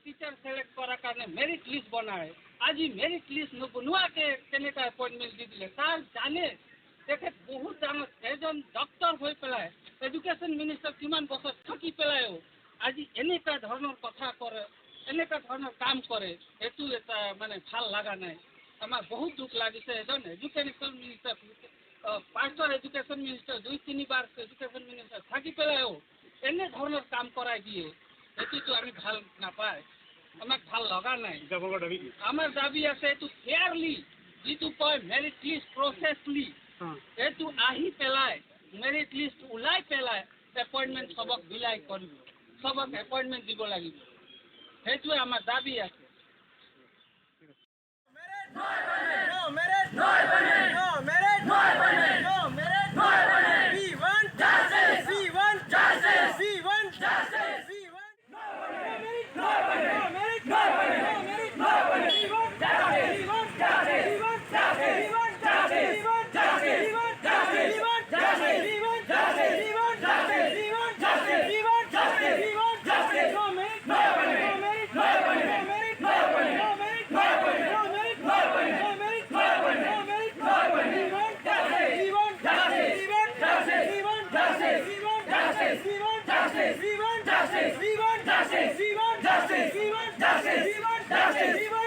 Teacher select करार कारण merit list बनाए आज मेरिट लिस्ट नबनुआके केनेका एपइंटमेंट दी दिले तार जाने तेखेत बहुत डाঙर एजन डक्टर হৈ পেলাই एजुकेशन मिनिस्टर किमान बছৰ থাকি পেলাইও আজি এনেকা ধৰণৰ কথা কৰে এনেকা ধৰণৰ কাম কৰে এটো এটা মানে ভাল লাগা নাই আমার বহুত দুখ লাগিছে এজন এডুকেশন মিনিস্টার পাঁচবার এডুকেশন মিনিস্টার দুই তিনবার এডুকেশন মিনিস্টার থাকি পেলাইও এনে ধৰণৰ কাম করাই দিয়ে এটো আমি ভাল নাপাই আমার ভাল লগা নাই আমার দাবি আছে এটো ফেয়ারলি যেটো কয় মেরিট লিস্ট প্রসেসলি এটো আহি পেলাই মেরিট লিস্ট উলাই পেলাই এপয়েন্টমেন্ট সবক বিলাই কৰিব সবক এপয়েন্টমেন্ট দিব লাগিব সেইটোৱে আমাৰ দাবি আছে No merit, no bane. No merit, no bane. No merit, no bane. We want justice. We want justice. We want justice. We want no merit, no bane. No merit, no bane. No merit, no bane. We want justice. We want justice. We want justice. We want justice. We want justice. We want justice. We want justice. We want justice. We want justice. We want justice. We want justice. We want justice. No merit, no bane. No merit, no bane. No merit, no bane. No merit, no bane. No merit, no bane. No merit, no bane. No merit, no bane. We want justice. We want justice. We want justice. We want justice. We want justice. We want justice. We want justice. We want justice. We want justice. We want justice. We want justice. We want